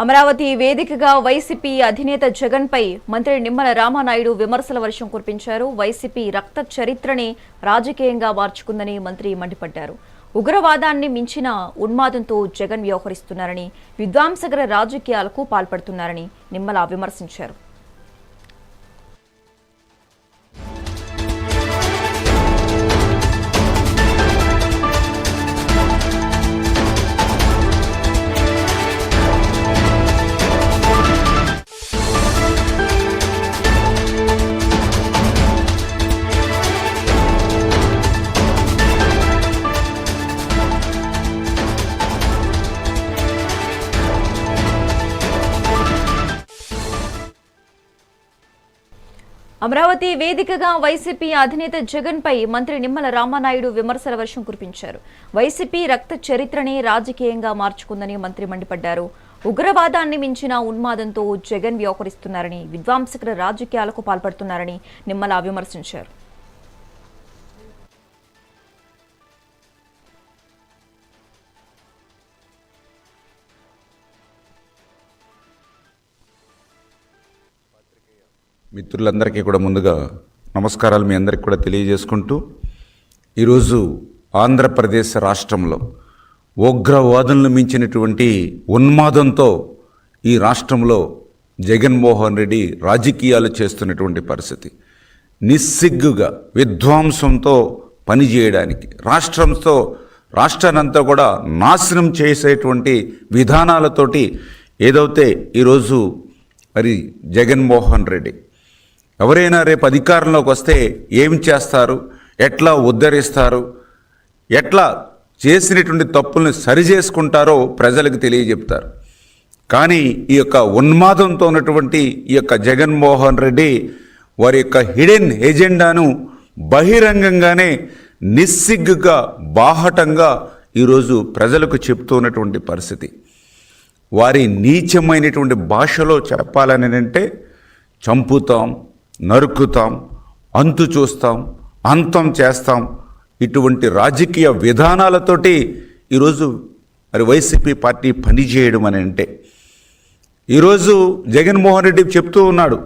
అమరావతి వేదికగా వైసీపీ అధినేత జగన్ పై మంత్రి నిమ్మల రామానాయుడు విమర్శల వర్షం కురిపించారు. వైసీపీ రక్త చరిత్రని రాజకీయంగా మార్చుకుందని మంత్రి మండిపడ్డారు. ఉగ్రవాదాన్ని మించిన ఉన్మాదంతో జగన్ వ్యవహరిస్తున్నారని, విధ్వంసకర రాజకీయాలకు పాల్పడుతున్నారని నిమ్మల విమర్శించారు. అమరావతి వేదికగా వైసీపీ అధినేత జగన్ పై మంత్రి నిమ్మల రామానాయుడు విమర్శల వర్షం కురిపించారు. వైసీపీ రక్త చరిత్రని రాజకీయంగా మార్చుకుందని మంత్రి మండిపడ్డారు. ఉగ్రవాదాన్ని మించిన ఉన్మాదంతో జగన్ వ్యవహరిస్తున్నారని, విధ్వంసకర రాజకీయాలకు పాల్పడుతున్నారని నిమ్మల విమర్శించారు. మిత్రులందరికీ కూడా ముందుగా నమస్కారాలు మీ అందరికీ కూడా తెలియజేసుకుంటూ, ఈరోజు ఆంధ్రప్రదేశ్ రాష్ట్రంలో ఉగ్రవాదులను మించినటువంటి ఉన్మాదంతో ఈ రాష్ట్రంలో జగన్మోహన్ రెడ్డి రాజకీయాలు చేస్తున్నటువంటి పరిస్థితి. నిస్సిగ్గుగా విధ్వంసంతో పనిచేయడానికి రాష్ట్రాన్నంతా కూడా నాశనం చేసేటువంటి విధానాలతోటి ఏదైతే ఈరోజు మరి జగన్మోహన్ రెడ్డి ఎవరైనా రేపు అధికారంలోకి వస్తే ఏం చేస్తారు, ఎట్లా ఉద్ధరిస్తారు, ఎట్లా చేసినటువంటి తప్పుల్ని సరిచేసుకుంటారో ప్రజలకు తెలియజెప్తారు. కానీ ఈ యొక్క ఉన్మాదంతో ఉన్నటువంటి ఈ యొక్క జగన్మోహన్ రెడ్డి వారి యొక్క హిడెన్ ఎజెండాను బహిరంగంగానే నిస్సిగ్గుగా బాహటంగా ఈరోజు ప్రజలకు చెప్తున్నటువంటి పరిస్థితి. వారి నీచమైనటువంటి భాషలో చెప్పాలని అంటే చంపుతాం, నరుకుతాం, అంతు చూస్తాం, అంతం చేస్తాం, ఇటువంటి రాజకీయ విధానాలతోటి ఈరోజు మరి వైసీపీ పార్టీ పనిచేయడం అని అంటే, ఈరోజు జగన్మోహన్ రెడ్డి చెప్తూ ఉన్నాడు,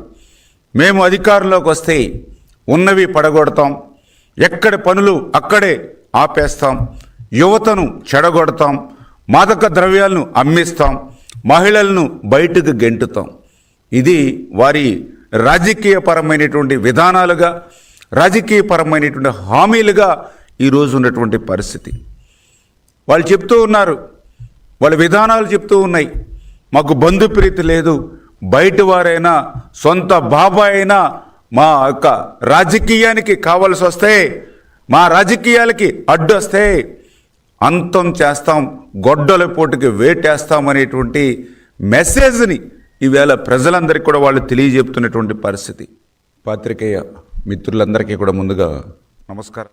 మేము అధికారంలోకి వస్తే ఉన్నవి పడగొడతాం, ఎక్కడి పనులు అక్కడే ఆపేస్తాం, యువతను చెడగొడతాం, మాదక ద్రవ్యాలను అమ్మిస్తాం, మహిళలను బయటకు గెంటుతాం. ఇది వారి రాజకీయపరమైనటువంటి విధానాలుగా, రాజకీయపరమైనటువంటి హామీలుగా ఈరోజు ఉన్నటువంటి పరిస్థితి. వాళ్ళు చెప్తూ ఉన్నారు, వాళ్ళ విధానాలు చెప్తూ ఉన్నాయి, మాకు బంధుప్రీతి లేదు, బయట వారైనా సొంత బాబాయ్ అయినా మా యొక్క రాజకీయానికి కావాల్సి వస్తే, మా రాజకీయాలకి అడ్డు వస్తే అంతం చేస్తాం, గొడ్డల పోటుకి వేటేస్తామనేటువంటి మెసేజ్ని ఈవేళ ప్రజలందరికీ కూడా వాళ్ళు తెలియజెప్తున్నటువంటి పరిస్థితి. పాత్రికేయ మిత్రులందరికీ కూడా ముందుగా నమస్కారం.